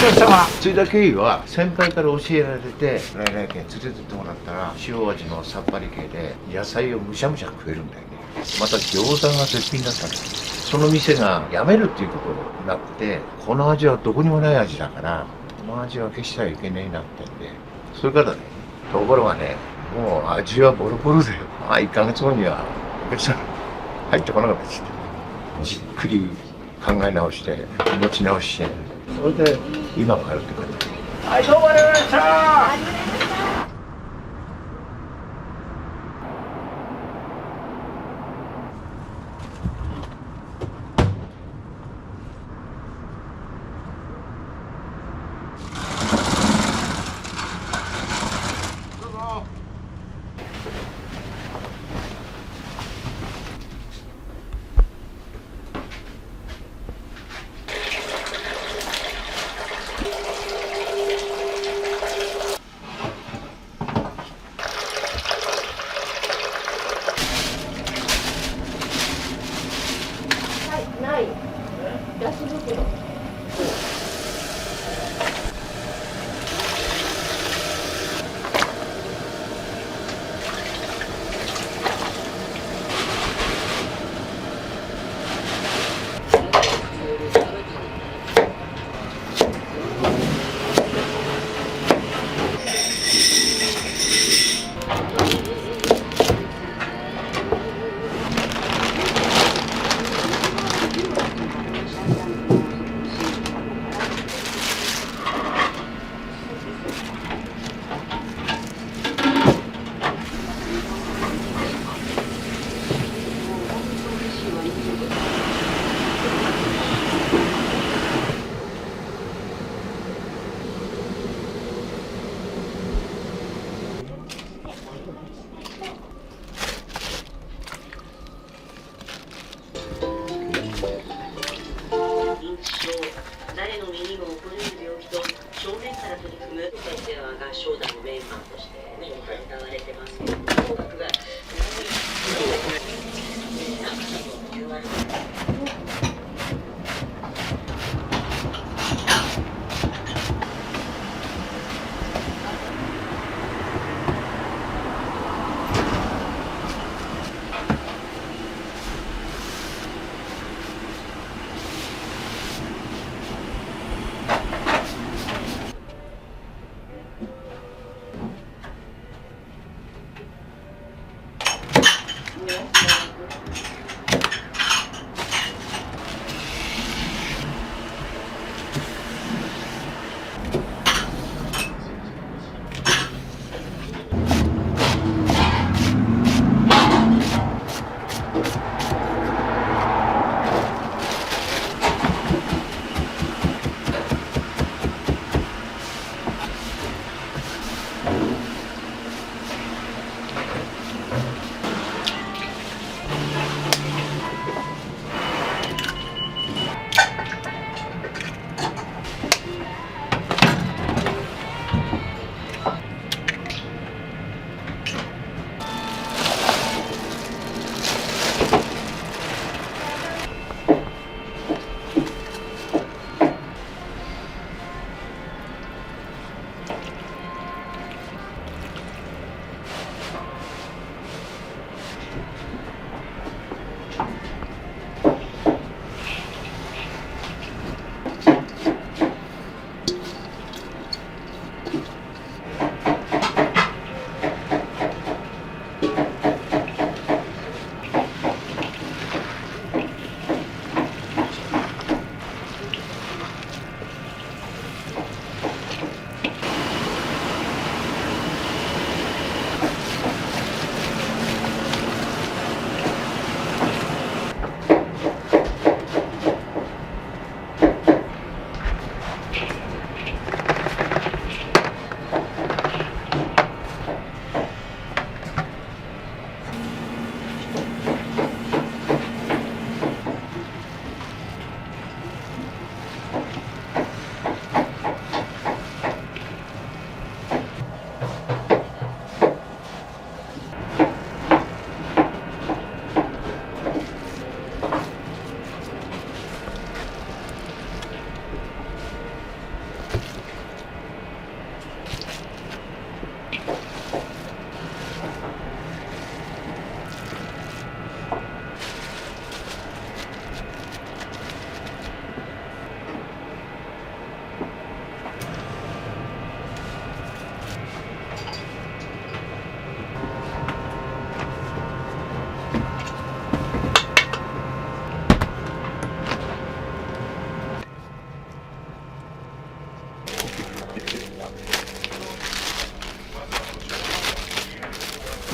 客様着いた経緯は先輩から教えられて来来県連れてってもらったら塩味のさっぱり系で野菜をむしゃむしゃ食えるんだよね。また餃子が絶品だったんです。その店が辞めるっていうことになって、この味はどこにもない味だからこの味は消しちゃいけないなってんで、それからね、ところがね、もう味はボロボロで、1ヶ月後にはお客さん入ってこなかったです。じっくり考え直して持ち直して、それで今があるって感じ。はい、どうもありがとうございました。ない。だし袋。誰の身にも起これる病気と正面から取り組む先生が商談のメンバーとしてね、歌われてますけど、音楽が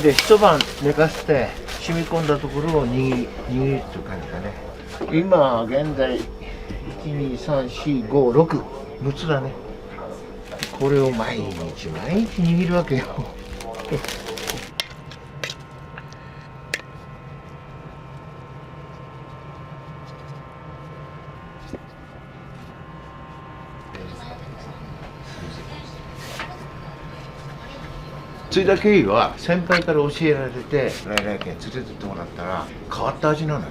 で一晩寝かせて染み込んだところを握るっていう感じだね。今現在1234566つだね。これを毎日握るわけよ。継いだ経緯は先輩から教えられて来々県連れてってもらったら変わった味なのよ。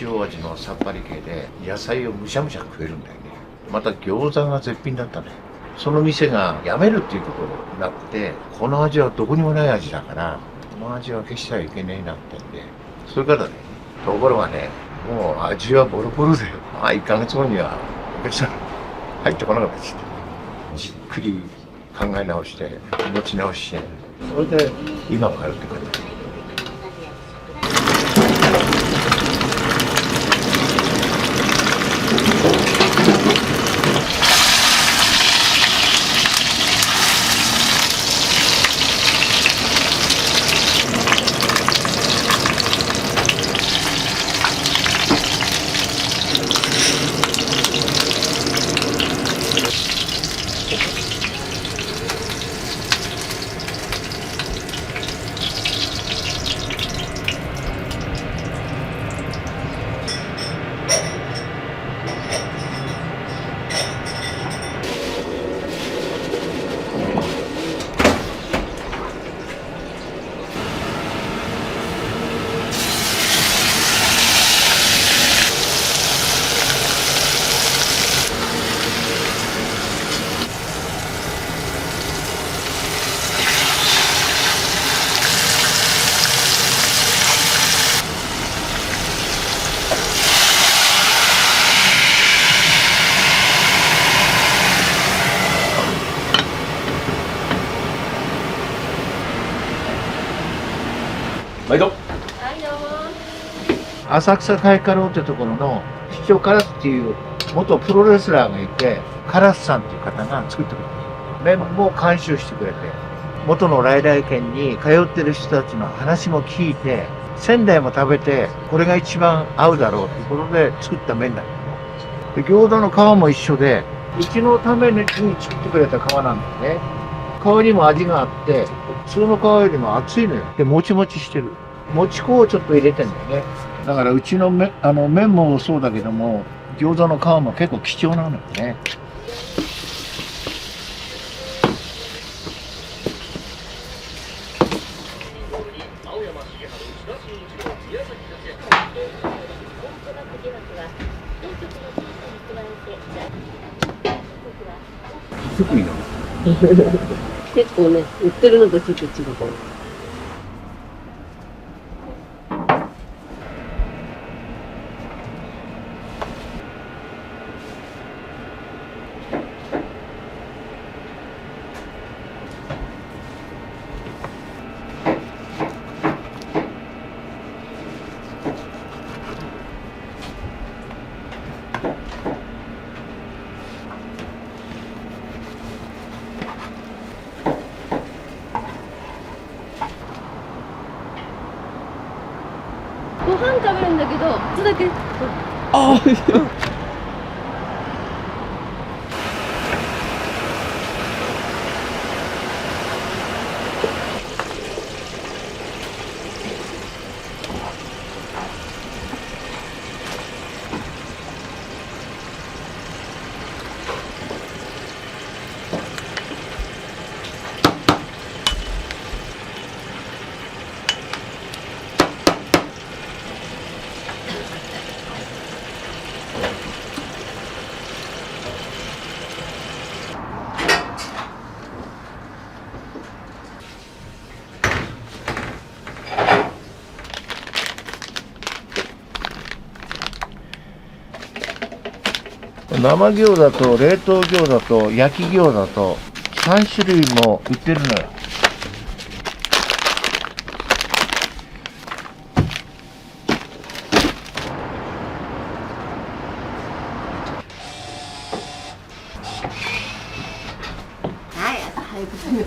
塩味のさっぱり系で野菜をむしゃむしゃ食えるんだよね。また餃子が絶品だったね。その店が辞めるっていうことになって、この味はどこにもない味だからこの味は消してはいけないなってんで、それからね。ところがね、もう味はボロボロで、1ヶ月後にはお客さん入ってこなかったです。じっくり考え直して持ち直して、それで今があるって感じ。毎度。はいどうも。浅草会カローってところの市長カラスっていう元プロレスラーがいて、カラスさんっていう方が作ってくれて、麺も監修してくれて、元の来々県に通ってる人たちの話も聞いて、仙台も食べて、これが一番合うだろうっていうことで作った麺なんだけど、で餃子の皮も一緒で、うちのために作ってくれた皮なんだよね。皮にも味があって、普通の皮よりも厚いのよ。で、もちもちしてる。もち粉をちょっと入れてんだよね。だからうちの麺もそうだけども、餃子の皮も結構貴重なのよね。低いの。結構ね、売ってるのとちょっと違う。ご飯食べるんだけど、それだけ。あ生餃子と冷凍餃子と焼き餃子と3種類も売ってるのよ。はい、早く食べる。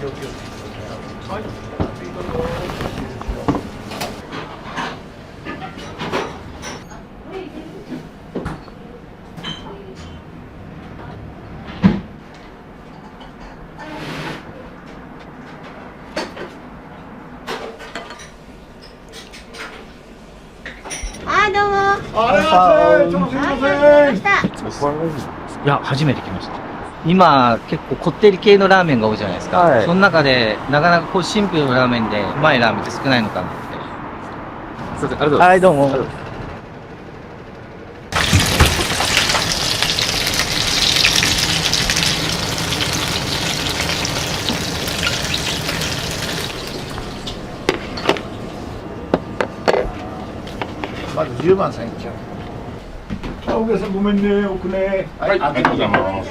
はいどうも。ありがとうございます。はい、ありがとうございました。いや、初めて来ました。今、結構こってり系のラーメンが多いじゃないですか。はいその中で、なかなかこうシンプルなラーメンで、うまいラーメンって少ないのかなって。すいません、ありがとうございます。はい、どうも。まず10番さんいっちゃう。お客さんごめんね、奥ね。はい、ありがとうございます。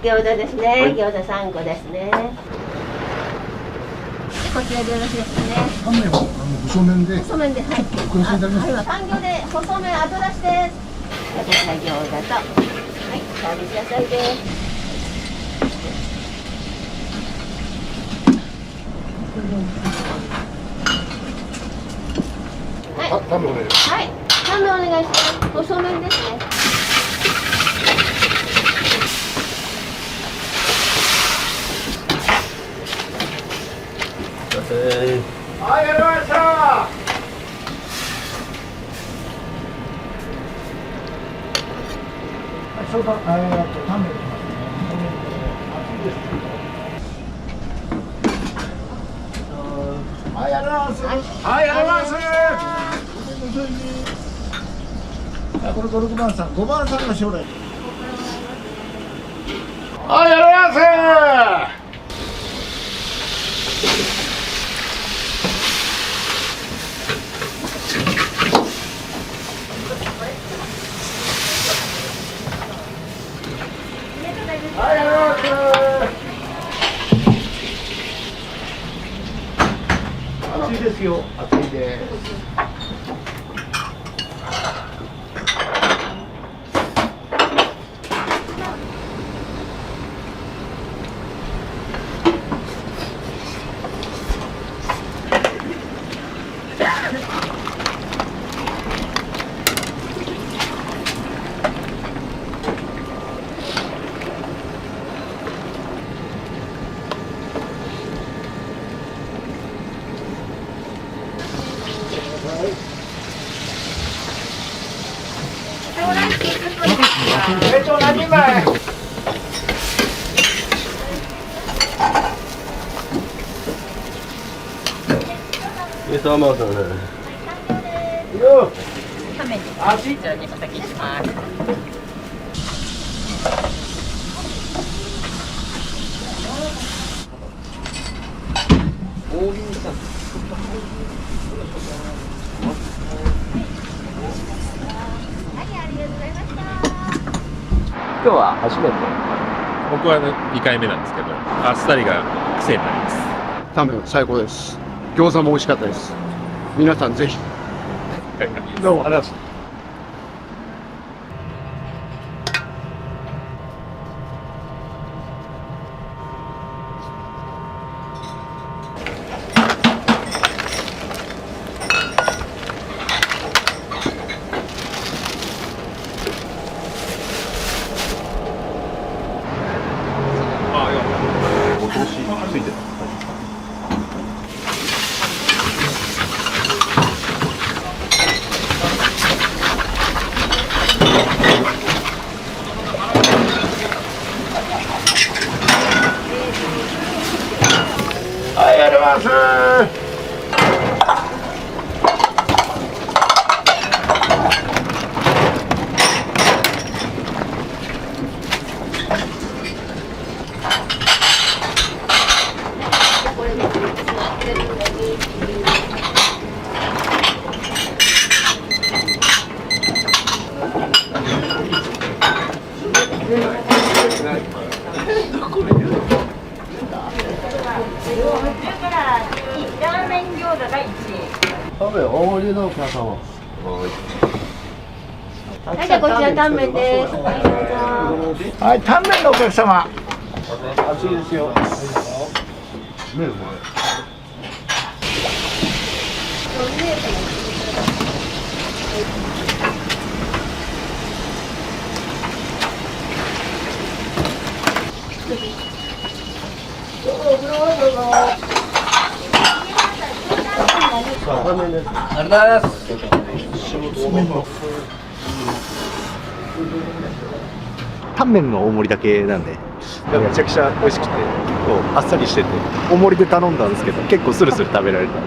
餃子ですね。餃子3個ですね。こちらでよろしいですね。乾麺は細麺で、細麺で、はい。これいただきます。はい、半魚で細麺後出しです。こちら餃子と、はい、サービス野菜です。はい、乾麺お願いします。はい、半麺お願いします。細麺ですね。はい、やりました。そうだ、乾麺いきますね。熱いですけど。はい、やります。はい、やります。これ6番さん、5番さんが将来。はい、やります。はい、やります。熱いですよ、熱いです。何枚？3番さんね。よ。麺に、あっち。こちらにお先します。今日は初めて。僕は、ね、2回目なんですけど、あっさりが癖になります。乾麺最高です。餃子も美味しかったです。皆さんぜひ。どうもありがとうございます。あ、いや、お通しついてた。はい、やります。乾麺大盛りのお客様。はい、じゃあこちらタンメンです。はい、どうぞ。はい、タンメンのお客様。熱いですよ。麺うまい。タンメンの大盛りだけなんで、めちゃくちゃ美味しくて、あっさりしてて、大盛りで頼んだんですけど、結構スルスル食べられたので、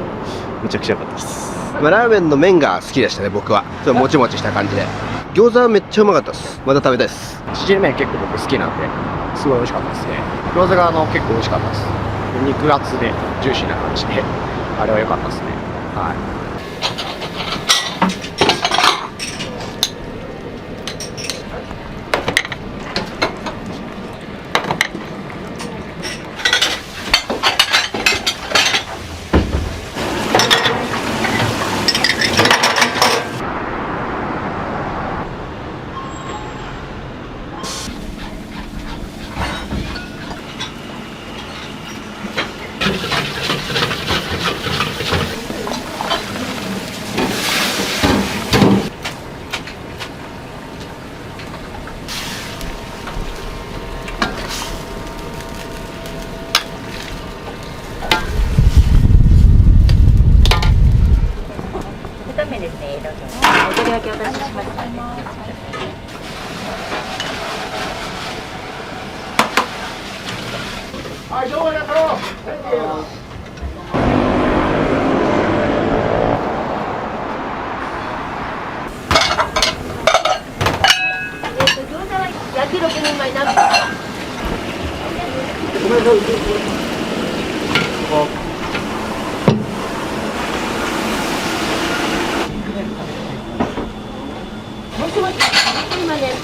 めちゃくちゃ良かったです。ラーメンの麺が好きでしたね、僕は。ちょっともちもちした感じで。餃子はめっちゃうまかったです。また食べたいです。縮れ麺結構僕好きなんで、すごい美味しかったですね。餃子が結構美味しかったです。肉厚でジューシーな感じで、あれは良かったですね。はい。麺ですね、どうぞ。お取り分けお出ししますので。はい、どうもありがとう。餃子は焼き6人前何ですか？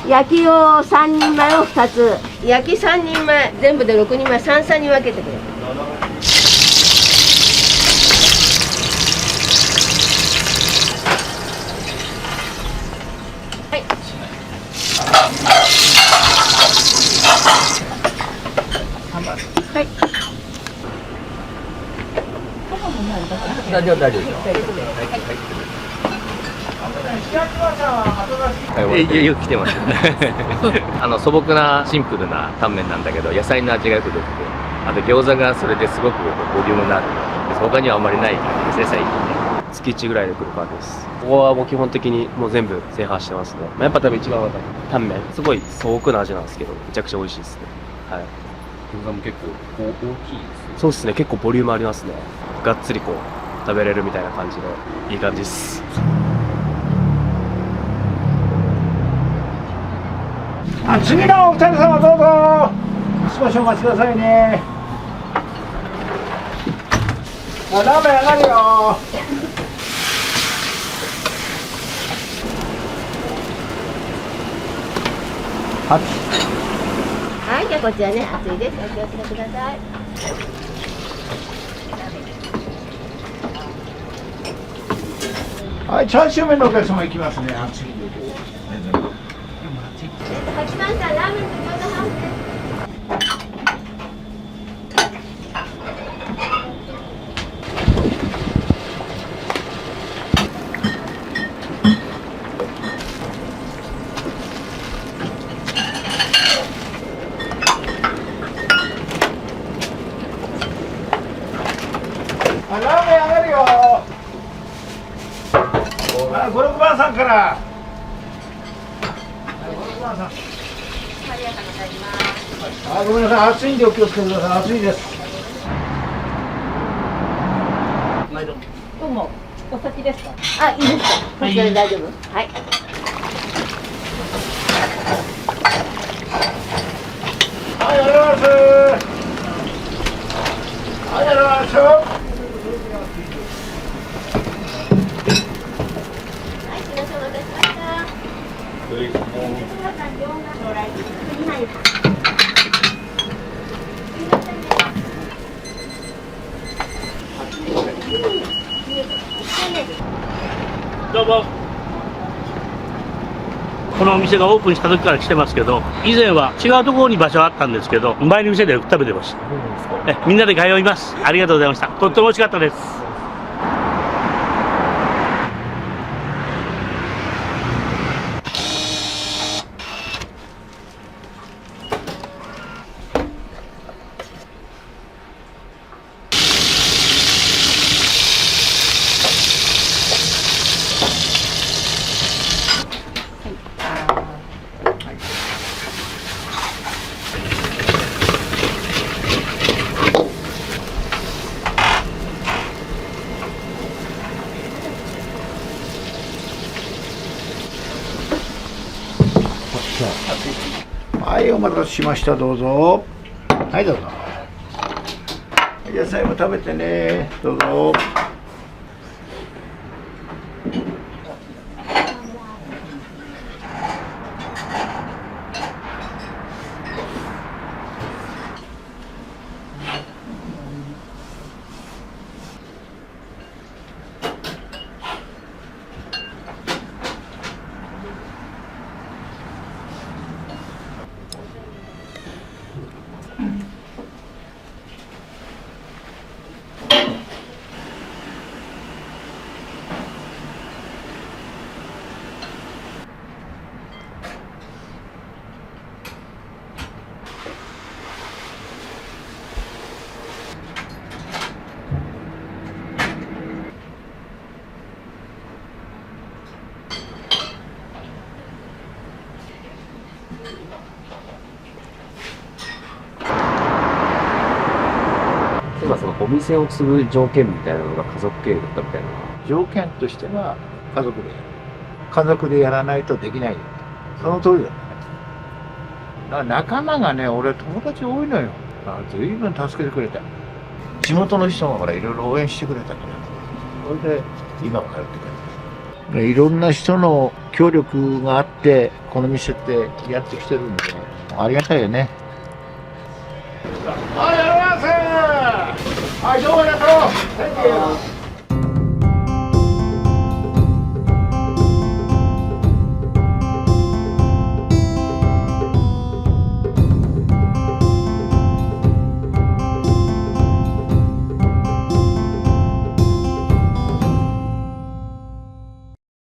焼きを3人前を2つ、焼き3人前、全部で6人前、3、3に分けてくれ。はい。はい。大丈夫ですよ。よく来てます素朴なシンプルなタンメンなんだけど、野菜の味がよく出てて、あと餃子がそれですごくボリュームのある、他にはあんまりない感じですね、最近ね。月1ぐらいで来る感じです。ここはもう基本的にもう全部制覇してますね。やっぱ多分一番タンメン、すごい素朴な味なんですけど、めちゃくちゃ美味しいですね。はい。餃子も結構大きいですね。そうですね、結構ボリュームありますね。がっつりこう食べれるみたいな感じでいい感じです。次のお二人様どうぞ少しお待ちくださいね。ラーメン上がるよ。はい、じゃあこちらね、熱いです。お気をつけください。はい、チャーシュー麺のお客様行きますね。熱い。8番さん、ラーメンと餃子ハウスです。ラーメン上がるよ。5、6番さんから。5、6番さん。ごめんなさい、暑いんでお気をつけください。暑いです。どうも、お先ですか？あ、いいですか。こちらで大丈夫。はい。はい、ありがとうございます。はい、ありがとうございます。はい、すみません、お待たせしました。皆さん、餃子将来2枚です。どうも。このお店がオープンした時から来てますけど、以前は違うところに場所はあったんですけど、前の店でよく食べてました。みんなで通います。ありがとうございました。とっても美味しかったです。はい、お待たせしました。どうぞ。はい、どうぞ。野菜も食べてね。どうぞ。今そのお店を継ぐ条件みたいなのが家族経営だったみたいな。条件としては家族でやる。家族でやらないとできないよ。その通りだね。だから仲間がね、俺友達多いのよ。随分助けてくれた。地元の人がほらいろいろ応援してくれたから。それで今は通ってくれて。いろんな人の協力があってこの店ってやってきてるんで、ありがたいよね。はい、やります。はい、どうもありがとう。